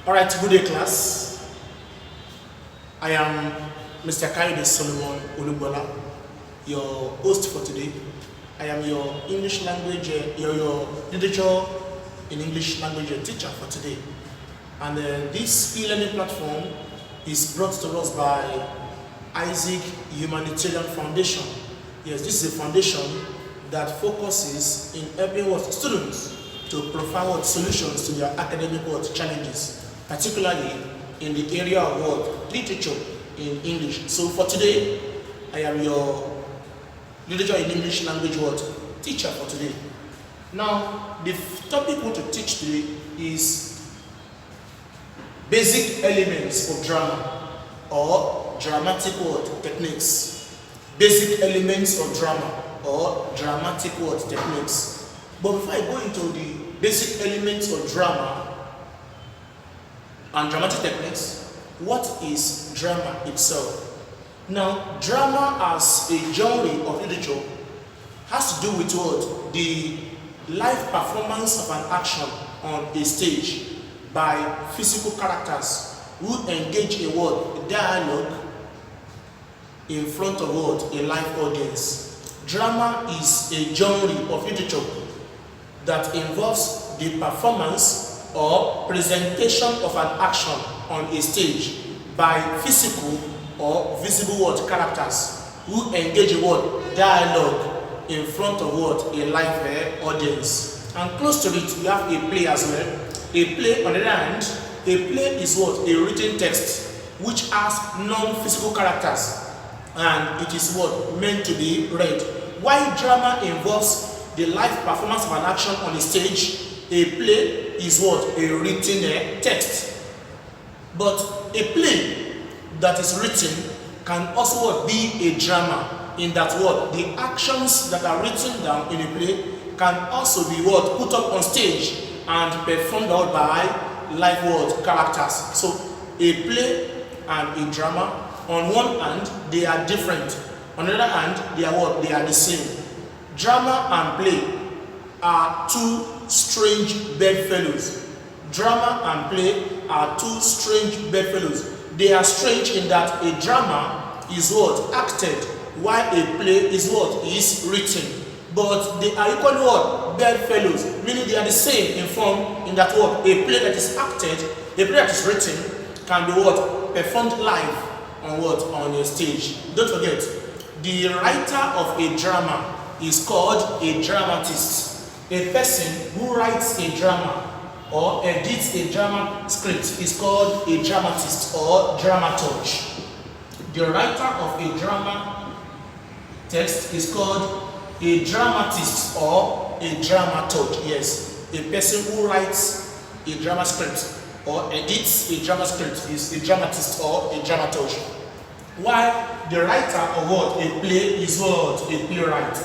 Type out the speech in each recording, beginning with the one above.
Alright, good day class. I am Mr. Kayode Solomon Olubola, your host for today. I am your English language, your literature in English language teacher for today. And this e-learning platform is brought to us by Isaac Humanitarian Foundation. Yes, this is a foundation that focuses in helping students to provide solutions to their academic challenges, particularly in the area of literature in English. So for today, I am your literature in English language teacher for today. Now, the topic we want to teach today is basic elements of drama or dramatic techniques. Basic elements of drama or dramatic techniques. But before I go into the basic elements of drama and dramatic techniques, what is drama itself? Now, drama as a genre of literature has to do with what? The live performance of an action on a stage by physical characters who engage in dialogue in front of a live audience. Drama is a genre of literature that involves the performance or presentation of an action on a stage by physical or visible characters who engage in dialogue in front of a live audience. And close to it, we have a play as well. A play, on the other hand, a play is a written text which has non-physical characters, and it is meant to be read. While drama involves the live performance of an action on a stage, a play is a written text. But a play that is written can also be a drama, in that the actions that are written down in a play can also be put up on stage and performed out by live characters. So a play and a drama, on one hand they are different, on the other hand they are the same. Drama and play are two strange bedfellows. Drama and play are two strange bedfellows. They are strange in that a drama is acted, while a play is is written. But they are equally bedfellows, meaning they are the same in form, in that a play that is acted, a play that is written can be performed live on a stage. Don't forget, the writer of a drama is called a dramatist. A person who writes a drama or edits a drama script is called a dramatist or dramaturge. The writer of a drama text is called a dramatist or a dramaturge. Yes, a person who writes a drama script or edits a drama script is a dramatist or a dramaturge. While the writer of a play is a playwright.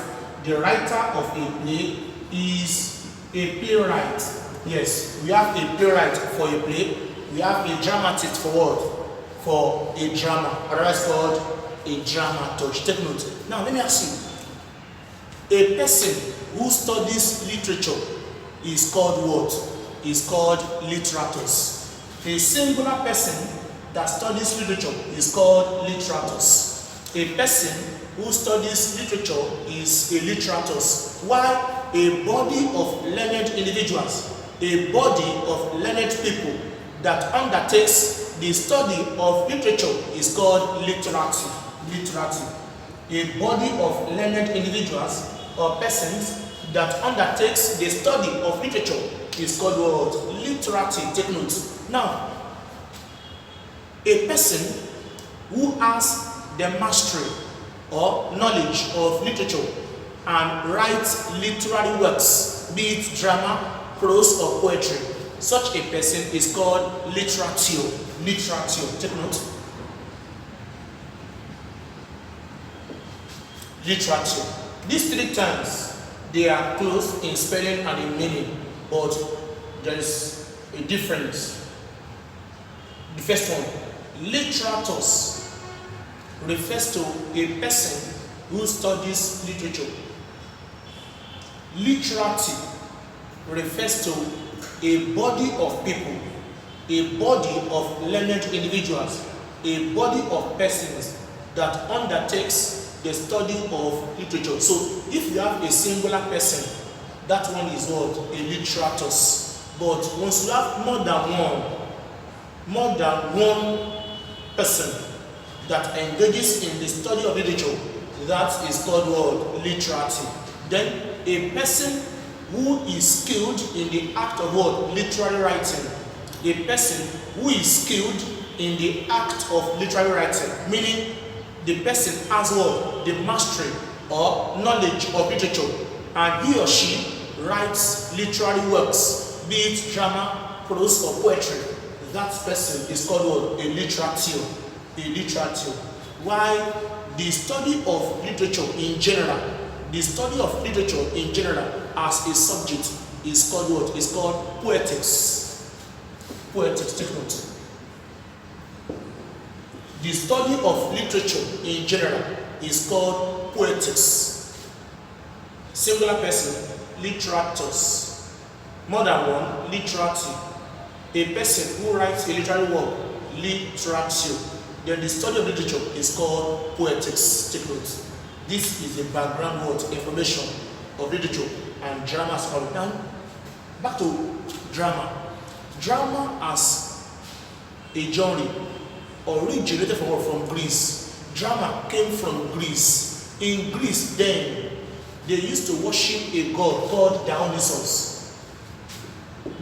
The writer of a play is a playwright. Yes, we have a playwright for a play. We have a dramatist for for a drama, otherwise called a dramaturge. Take note. Now let me ask you, a person who studies literature is called what? Is called literatus. A singular person that studies literature is called literatus. A person who studies literature is a literatus, while a body of learned individuals, a body of learned people that undertakes the study of literature is called literati. A body of learned individuals or persons that undertakes the study of literature is called what? Literati. Take note. Now, a person who has the mastery or knowledge of literature and writes literary works, be it drama, prose, or poetry, such a person is called literatio. Take note. Literatio. These three terms, they are close in spelling and in meaning, but there is a difference. The first one, literatus, refers to a person who studies literature. Literati refers to a body of people a body of learned individuals, a body of persons that undertakes the study of literature. So if you have a singular person, that one is what? A literatus. But once you have more than one person that engages in the study of literature, that is called what? Literati. Then a person who is skilled in the act of what? Literary writing. A person who is skilled in the act of literary writing, meaning the person has what? The mastery or knowledge of literature, and he or she writes literary works, be it drama, prose, or poetry. That person is called what? A literatio. A literatio. Why? The study of literature in general, as a subject is called what? Is called poetics. Poetics, take note. The study of literature in general is called poetics. Singular person, literatus. More than one, literati. A person who writes a literary work, literatio. Then the study of literature is called poetics. Take note. This is the background word information of literature and drama as well. Now, back to drama. Drama as a genre originated from Greece. Drama came from Greece. In Greece then, they used to worship a god called Dionysus.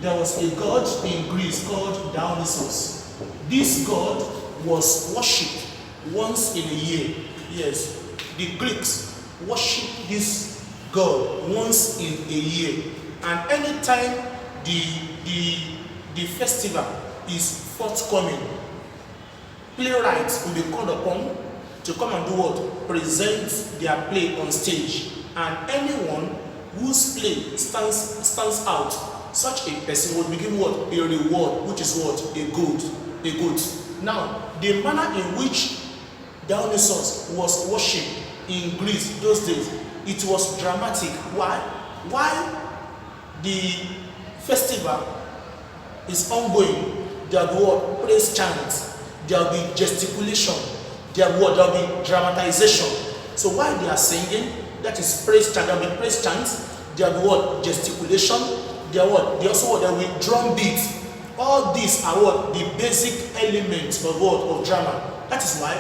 There was a god in Greece called Dionysus. This god was worshipped once in a year. Yes, the Greeks worship this god once in a year. And anytime the festival is forthcoming, playwrights will be called upon to come and do what? Present their play on stage. And anyone whose play stands out, such a person would be given what? A reward, which is what? A good. Now, the manner in which Dionysus was worshipped in Greece those days, it was dramatic. Why? The festival is ongoing, there will be what? Praise chants, there will be gesticulation, there will be dramatization. So while they are singing, that is praise chant, there will be praise chants, there will be what? Gesticulation, there will be drum beats. All these are what? The basic elements of what? Of drama. That is why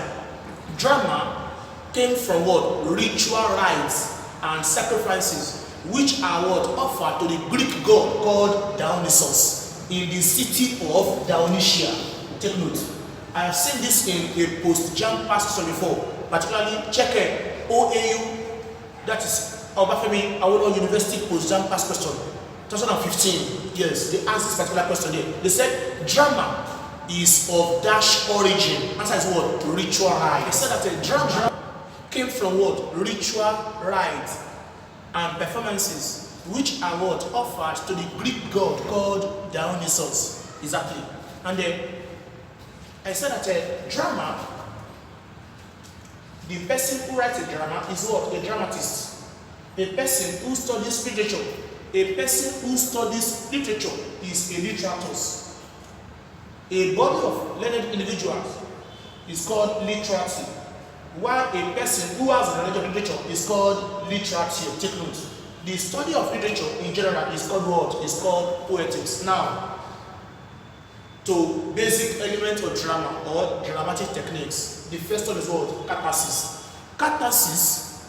drama came from what? Ritual rites and sacrifices, which are what? Offered to the Greek god called Dionysus in the city of Dionysia. Take note. I have seen this in a post-jam past question before, particularly check OAU, that is Obafemi Awolowo University post-jam past question 2015. Yes, they asked this particular question there. They said drama is of dash origin. Answer is what? Ritual rite. They said that a drama came from what? Ritual rites and performances, which are what? Offered to the Greek god called Dionysus. Exactly. And then I said that a drama, the person who writes a drama is what? A dramatist. A person who studies literature. A person who studies literature is a literatus. A body of learned individuals is called literati, while a person who has a knowledge of literature is called literatio. Take note. The study of literature in general is called what? Is called poetics. Now, to basic elements of drama or dramatic techniques, the first one is what? Catharsis. Catharsis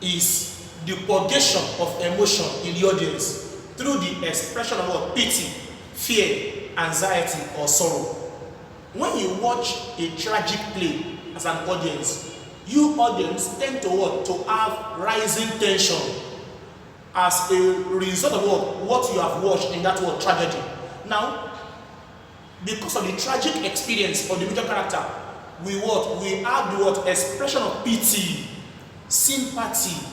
is the purgation of emotion in the audience through the expression of what? Pity, fear, anxiety, or sorrow. When you watch a tragic play as an audience, you audience tend to what? To have rising tension as a result of what you have watched in that word tragedy. Now, because of the tragic experience of the major character, we have the what? Expression of pity, sympathy,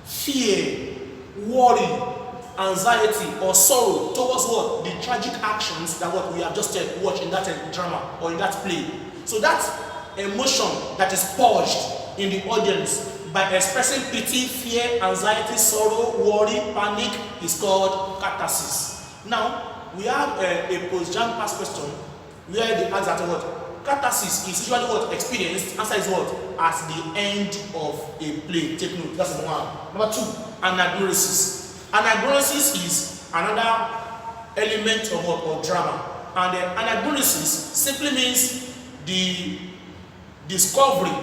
fear, worry, anxiety, or sorrow towards what? The tragic actions that what we have just watched in that drama or in that play. So that emotion that is purged in the audience by expressing pity, fear, anxiety, sorrow, worry, panic is called catharsis. Now, we have a post-jam past question where they ask that what catharsis is usually what experienced. Answer is what at the end of a play. Take note. That's number one. Number two, anagnosis. Anagnosis is another element of what or drama. And anagnosis simply means the discovery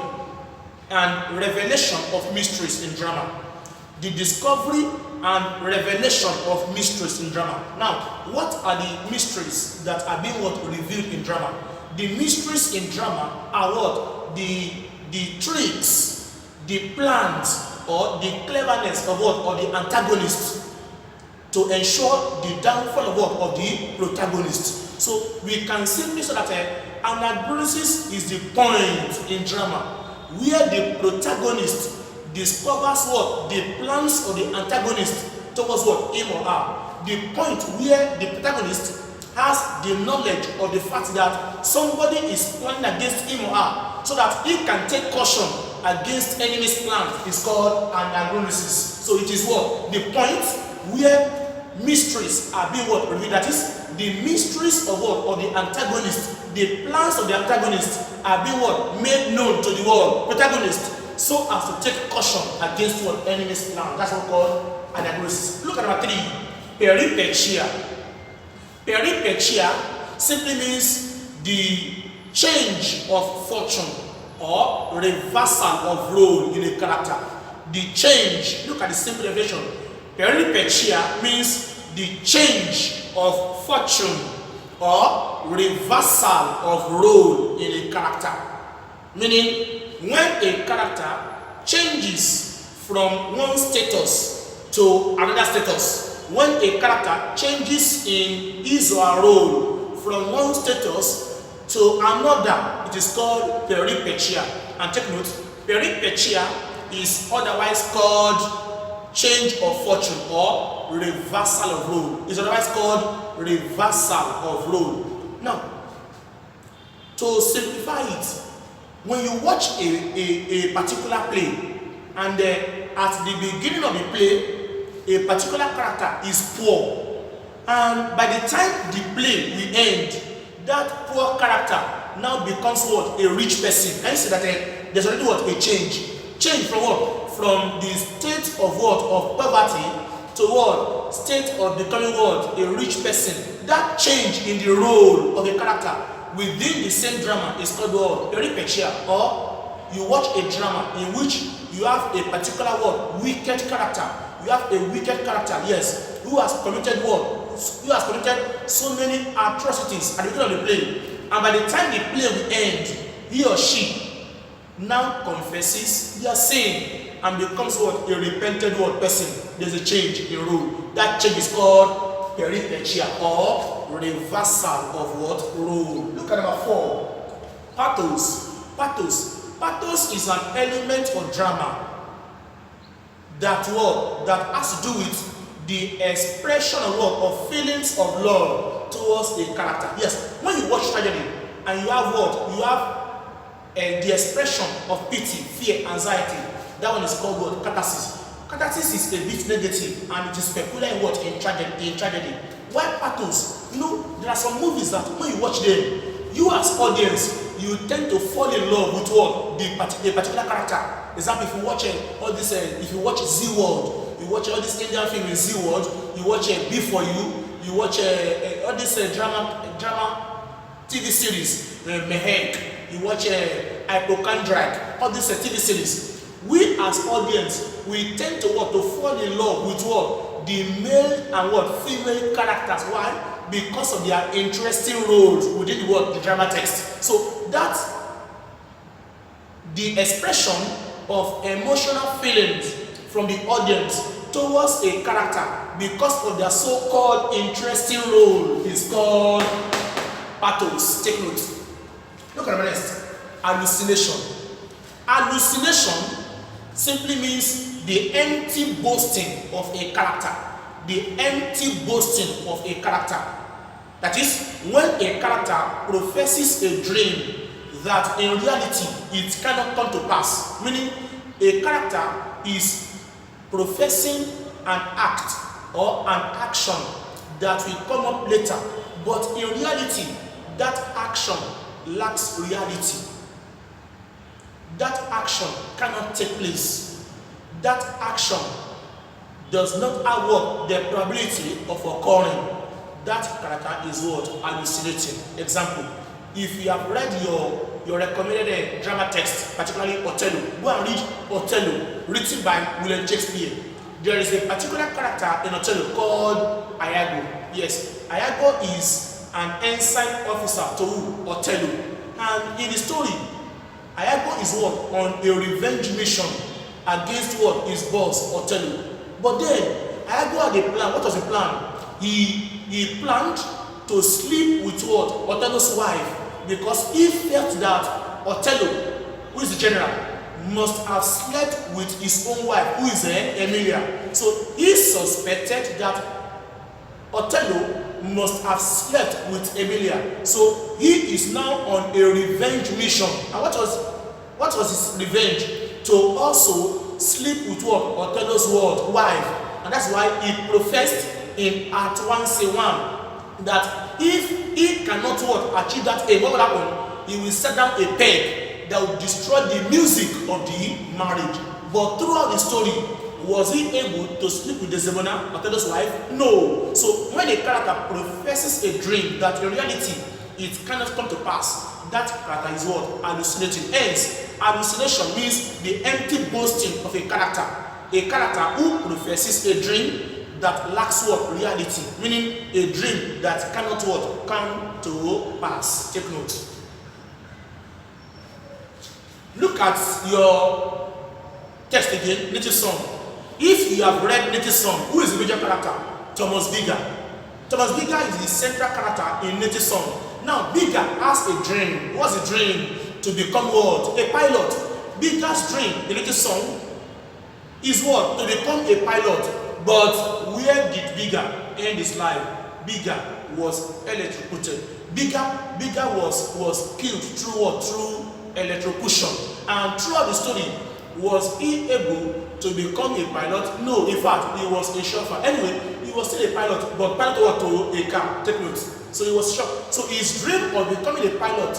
and revelation of mysteries in drama. The discovery and revelation of mysteries in drama. Now, what are the mysteries that are being what revealed in drama? The mysteries in drama are what? The tricks, the plans, or the cleverness of what? Or the antagonist to ensure the downfall of what? Of the protagonist. So we can simply say that anagnosis is the point in drama where the protagonist discovers what? The plans of the antagonist towards what? Him or her. The point where the protagonist has the knowledge of the fact that somebody is planning against him or her so that he can take caution against enemy's plans is called anagnosis. So it is what? The point where mysteries are being what? Revealed. That is, the mysteries of what? Of the antagonist, the plans of the antagonist are being what? Made known to the world, protagonist, so as to take caution against what? Enemy's plan. That's what we call anagnosis. Look at number three, peripecia. Peripecia simply means the change of fortune or reversal of role in a character. The change, look at the simple definition. Peripecia means the change of fortune or reversal of role in a character. Meaning, when a character changes from one status to another status, when a character changes in his or her role from one status to another, it is called peripecia. And take note, peripecia is otherwise called change of fortune or reversal of role. It's otherwise called reversal of role. Now, to simplify it, when you watch a particular play and at the beginning of the play, a particular character is poor, and by the time the play will end, that poor character now becomes what? A rich person. And you see that there's already what? A change. Change from what? From the state of what? Of poverty to what? State of becoming what? A rich person. That change in the role of a character within the same drama is called what? Peripecia. Or you watch a drama in which you have a particular what? Wicked character. You have a wicked character, yes, who has committed what? Who has committed so many atrocities at the beginning of the play. And by the time the play will end, he or she now confesses their sin and becomes what? A repented what? Person. There's a change in role. That change is called peripecia or reversal of what? Role. Look at number 4. Pathos. Pathos. Pathos is an element of drama that what? That has to do with the expression of what? Of feelings of love towards a character. Yes, when you watch tragedy and you have what? You have the expression of pity, fear, anxiety. That one is called what? Catharsis. Catharsis is a bit negative and it is peculiar in what? In tragedy. Why pathos? You know, there are some movies that when you watch them, you as audience, you tend to fall in love with what? A particular character. Example, if you watch all this, if you watch Z World, you watch all this Indian film in Z World, you watch B for You, you watch all this drama TV series, Mehek, you watch Hypochondriac, all these TV series. We as audience, we tend to what? To fall in love with what? The male and what? Female characters. Why? Because of their interesting roles within the what? The drama text. So that's the expression of emotional feelings from the audience towards a character because of their so-called interesting role is called pathos. Take note. Look at the next. Hallucination. Hallucination simply means the empty boasting of a character. The empty boasting of a character. That is, when a character professes a dream that in reality it cannot come to pass. Meaning, a character is professing an act or an action that will come up later, but in reality, that action lacks reality. That action cannot take place. That action does not have what the probability of occurring. That character is what? Hallucinating. Example, if you have read your recommended drama text, particularly Othello, go and read Othello, written by William Shakespeare. There is a particular character in Othello called Iago. Yes, Iago is an ensign officer to Othello. And in the story, Iago is what? On a revenge mission against what? His boss, Othello. But then, Iago had a plan. What was the plan? He planned to sleep with what? Othello's wife. Because he felt that Othello, who is the general, must have slept with his own wife, who is Emilia. So he suspected that Othello must have slept with Emilia. So he is now on a revenge mission. And what was his revenge? To also sleep with what? Othello's wife. And that's why he professed in Act 1:1 that if he cannot achieve that aim, what will happen? He will set down a peg that will destroy the music of the marriage. But throughout the story, was he able to sleep with Desdemona, Othello's wife? No. So when a character professes a dream that in reality it cannot come to pass, that character is what? Hallucinating. Hence, hallucination means the empty boasting of a character. A character who professes a dream that lacks what? Reality. Meaning a dream that cannot what? Come to pass. Take note. Look at your text again, Native Son. If you have read Native Son, who is the major character? Thomas Biggar. Thomas Biggar is the central character in Native Son. Now, Biggar has a dream. What's the dream? To become what? A pilot. Biggar's dream in Native Son is what? To become a pilot. But where did Biggar end his life? Biggar was electrocuted. Biggar was killed through what? Through electrocution. And throughout the story, was he able to become a pilot? No, in fact, he was a chauffeur. Anyway, he was still a pilot, but pilot to a car. Take note. So he was shocked. So his dream of becoming a pilot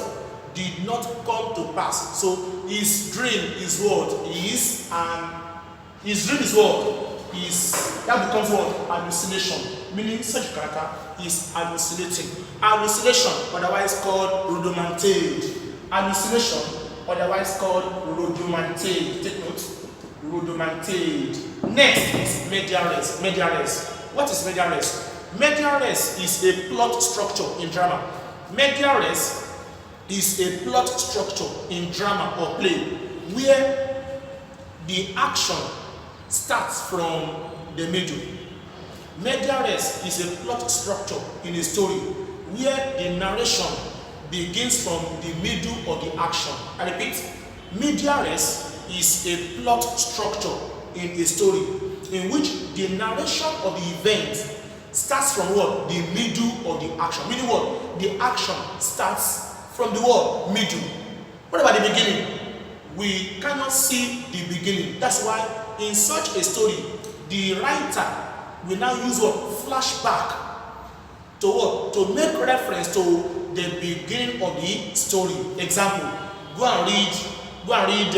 did not come to pass. So his dream is what? His dream is what? That becomes what? Hallucination. Meaning such a character is hallucinating. Hallucination, otherwise called rhodomontade. Hallucination, otherwise called rhodomontade. Take note. Rhodomontade. Next is medias res. Medias res. What is medias res? Medias res is a plot structure in drama. Medias res is a plot structure in drama or play where the action starts from the middle. Medias res is a plot structure in a story where the narration begins from the middle of the action. I repeat, medias res is a plot structure in a story in which the narration of the event starts from what? The middle of the action. Meaning what? The action starts from the what? Middle. What about the beginning? We cannot see the beginning. That's why in such a story, the writer will now use what? Flashback to what? To make reference to the beginning of the story. Example, go and read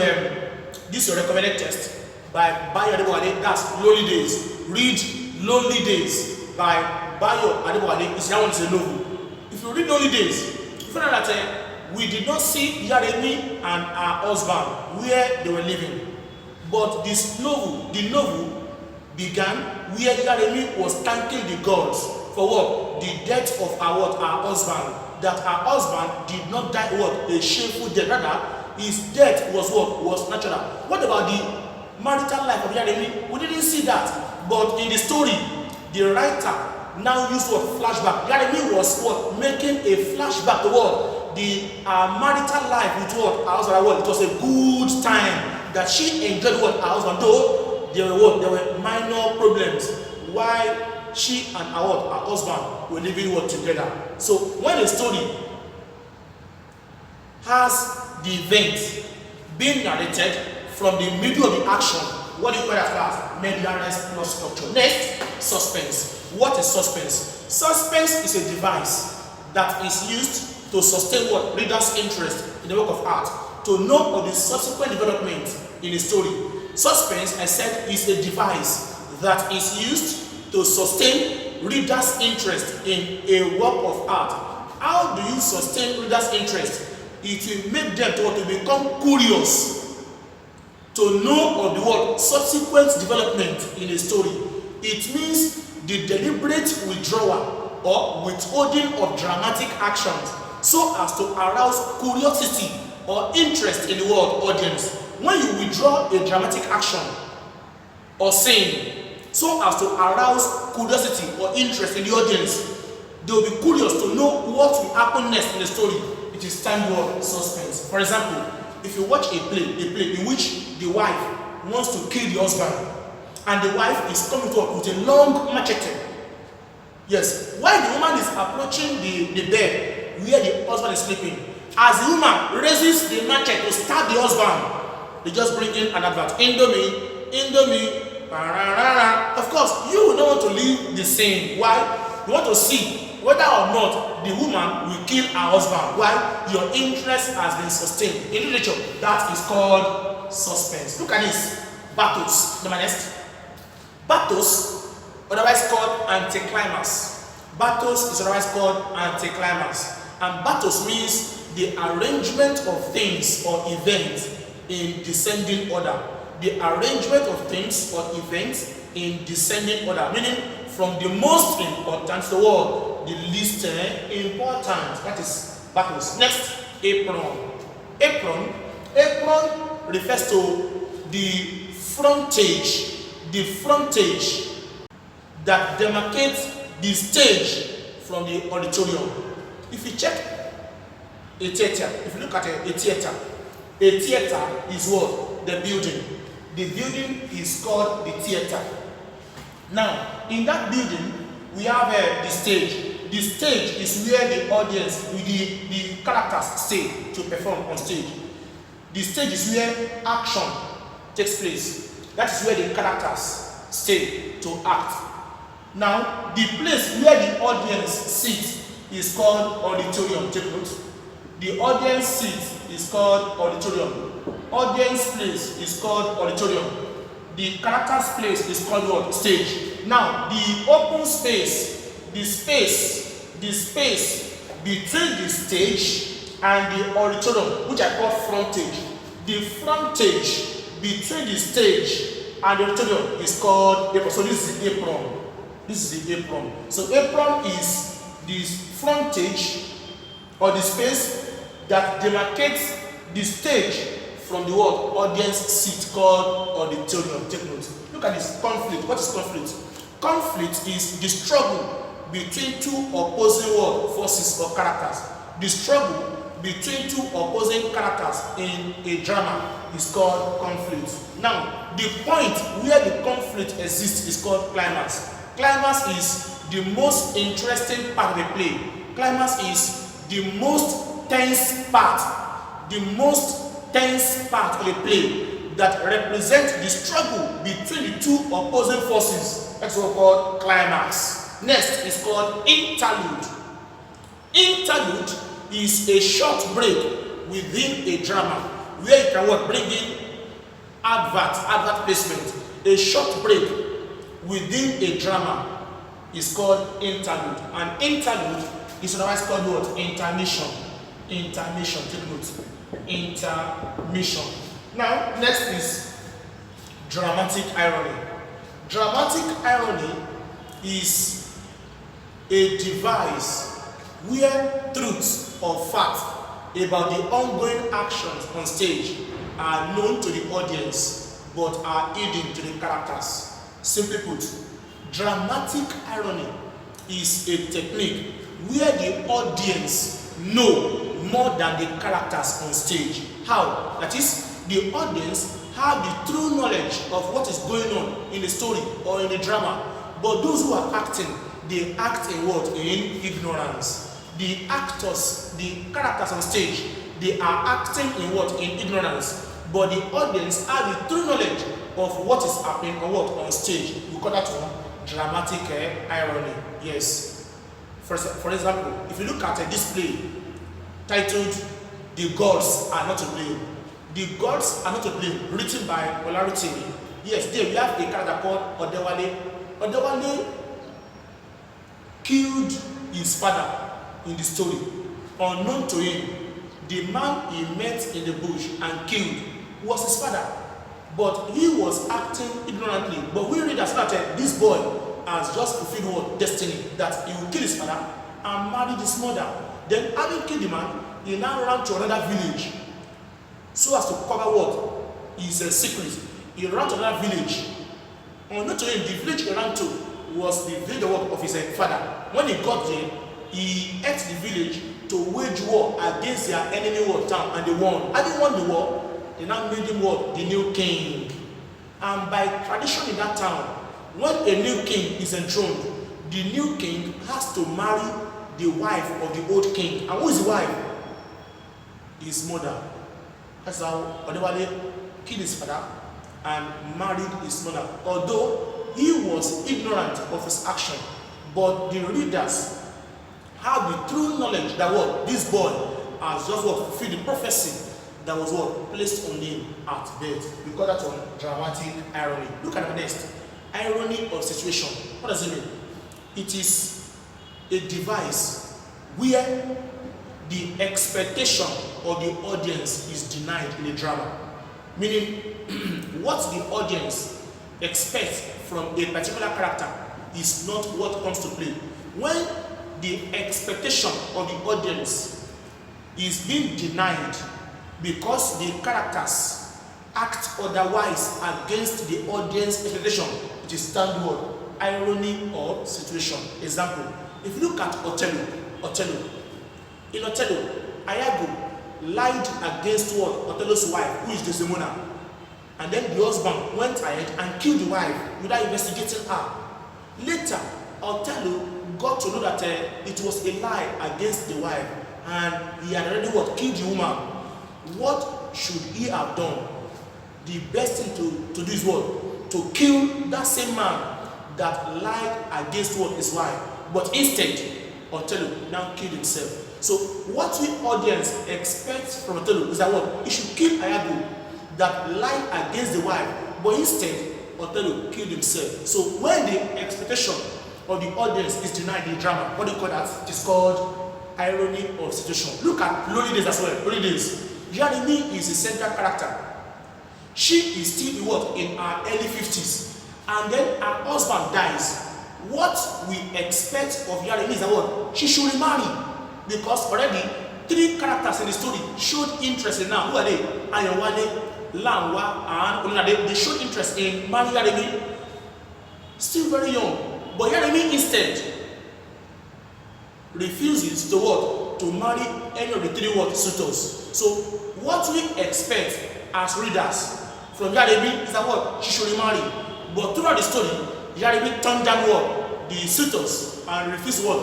this your recommended text by Bayo Adebowale, that's Lonely Days. Read Lonely Days by Bayo Adebowale. That one is a novel. If you read Lonely Days, you find out that we did not see Yaremi and her husband where they were living. But this novel, the novel began where Yaremi was thanking the gods for what? The death of her husband. That her husband did not die what? A shameful death. Rather, his death was what? Was natural. What about the marital life of Yaremi? We didn't see that. But in the story, the writer now used what? Flashback. Yaremi was what? Making a flashback to what? The marital life with what? Her husband. What? It was a good time that she enjoyed what? Her husband. Though there were what? There were minor problems. Why? She and her husband were living what? Together. So when a story has the event being narrated from the middle of the action, what do you call that class? Medias res plot structure. Next, suspense. What is suspense? Suspense is a device that is used to sustain what? Readers' interest in the work of art, to know of the subsequent development in a story. Suspense, I said, is a device that is used to sustain readers' interest in a work of art. How do you sustain readers' interest? It will make them to become curious, to know of the word subsequent development in a story. It means the deliberate withdrawal or withholding of dramatic actions so as to arouse curiosity or interest in the world audience. When you withdraw a dramatic action or scene so as to arouse curiosity or interest in the audience, they will be curious to know what will happen next in the story. It is time for suspense. For example, if you watch a play in which the wife wants to kill the husband, and the wife is coming to her with a long machete. Yes, while the woman is approaching the bed where the husband is sleeping, as the woman raises the machete to stab the husband, they just bring in an advert. Indomie. Of course, you will not want to leave the scene. Why? You want to see whether or not the woman will kill her husband. Why? Your interest has been sustained. In literature, that is called suspense. Look at this. Battles. Number next. Battles, otherwise called anticlimax. Battles is otherwise called anticlimax. And battles means the arrangement of things or events in descending order. The arrangement of things or events in descending order, meaning from the most important to the least important. That is battles. Next, apron. Apron refers to the frontage that demarcates the stage from the auditorium. If you check a theater, if you look at a theater is what? The building. The building is called the theater. Now, in that building, we have the stage. The stage is where the audience, the characters stay to perform on stage. The stage is where action takes place. That is where the characters stay to act. Now, the place where the audience sits is called auditorium. Take note. The audience seat is called auditorium. Audience place is called auditorium. The character's place is called what? Stage. Now, the open space, the space between the stage and the auditorium, which I call frontage. The frontage between the stage and the auditorium is called apron. So this is the apron. This is the apron. So apron is the frontage or the space that demarcates the stage from the word audience seat called auditorium. Take note. Look at this conflict. What is conflict? Conflict is the struggle between two opposing forces or characters. The struggle between two opposing characters in a drama is called conflict. Now, the point where the conflict exists is called climax. Climax is the most interesting part of the play. Climax is the most tense part of the play that represents the struggle between the two opposing forces. That's what we call climax. Next is called interlude. Interlude is a short break within a drama where you can bring in advert placement. A short break within a drama is called interlude. And interlude is otherwise called what? Intermission. Intermission. Take note. Intermission. Now, next is dramatic irony. Dramatic irony is a device where truths or facts about the ongoing actions on stage are known to the audience but are hidden to the characters. Simply put, dramatic irony is a technique where the audience know more than the characters on stage. How? That is, the audience have the true knowledge of what is going on in the story or in the drama, but those who are acting, they act in what? In ignorance. The actors, the characters on stage, they are acting in what? In ignorance, but the audience have the true knowledge of what is happening on what? On stage. We call that one dramatic irony. Yes. For example, if you look at a display titled "The Gods Are Not to Blame," "The Gods Are Not to Blame," written by Olaritimi. Yes, there we have a character called Odewale. Odewale killed his father in the story. Unknown to him, the man he met in the bush and killed was his father. But he was acting ignorantly. But we read that this boy has just fulfilled what? Destiny. That he will kill his father and marry his mother. Then having killed the man, he now ran to another village so as to cover what? His secret. He ran to another village. Unknown to him, the village he ran to was the village of his father. When he got there, he ate the village to wage war against their enemy town, and they won. Having won the war, they now made him what? The new king. And by tradition in that town, when a new king is enthroned, the new king has to marry the wife of the old king. And who is the wife? His mother. That's how Odewale killed his father and married his mother. Although he was ignorant of his action, but the readers have the true knowledge that what? This boy has just what? Fulfilled the prophecy that was what? Placed on him at birth. We call that one dramatic irony. Look at the next. Irony of situation. What does it mean? It is a device where the expectation of the audience is denied in a drama. Meaning, what the audience expects from a particular character is not what comes to play. When the expectation of the audience is being denied because the characters act otherwise against the audience expectation, it is termed what? Irony or situation. Example, if you look at Othello, in Othello, Iago lied against what? Othello's wife, who is Desdemona. And then the husband went ahead and killed the wife without investigating her. Later, Othello got to know that it was a lie against the wife, and he had already what? Killed the woman. What should he have done? The best thing to do is what? To kill that same man that lied against what? His wife. But instead, Othello now killed himself. So what we audience expect from Othello is that what? He should kill Iago that lied against the wife, but instead, Othello killed himself. So when the expectation of the audience is denied in drama, what do you call that? It is called irony of situation. Look at Lonely Days as well. Lonely Days. Yarimi is the central character. She is still what? In her early 50s. And then her husband dies. What we expect of Yarimi is that what? She should remarry. Because already 3 characters in the story showed interest in her. Who are they? Ayowale, Lanwa, and Olunade. They showed interest in marrying Yarimi. Still very young. But Yarimi instead refuses to what? To marry any of the 3 suitors. So what we expect as readers from Yarimi is that what? She should remarry. But throughout the story, Yarimi turned down what? The suitors and refused what?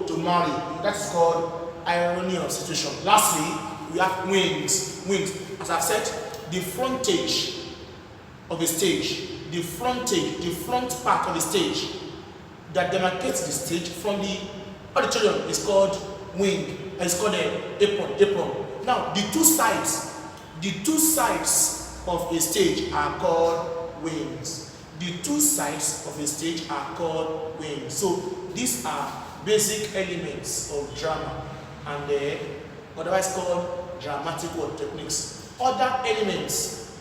To marry. That is called irony of situation. Lastly, we have wings. Wings. As I've said, the frontage of a stage, the front part of the stage that demarcates the stage from the auditorium is called wing. It's called an apron. Now, the two sides of a stage are called wings. The two sides of a stage are called wings. So these are basic elements of drama, and otherwise called dramatic techniques. Other elements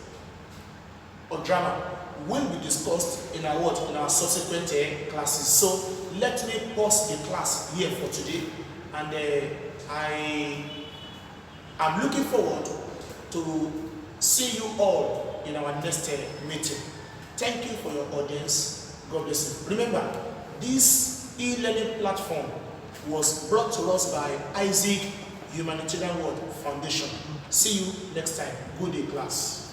of drama will be discussed in our subsequent classes. So let me pause the class here for today, and I am looking forward to see you all in our next meeting. Thank you for your audience. God bless you. Remember, this e-learning platform was brought to us by Isaac Humanitarian World Foundation. See you next time. Good day, class.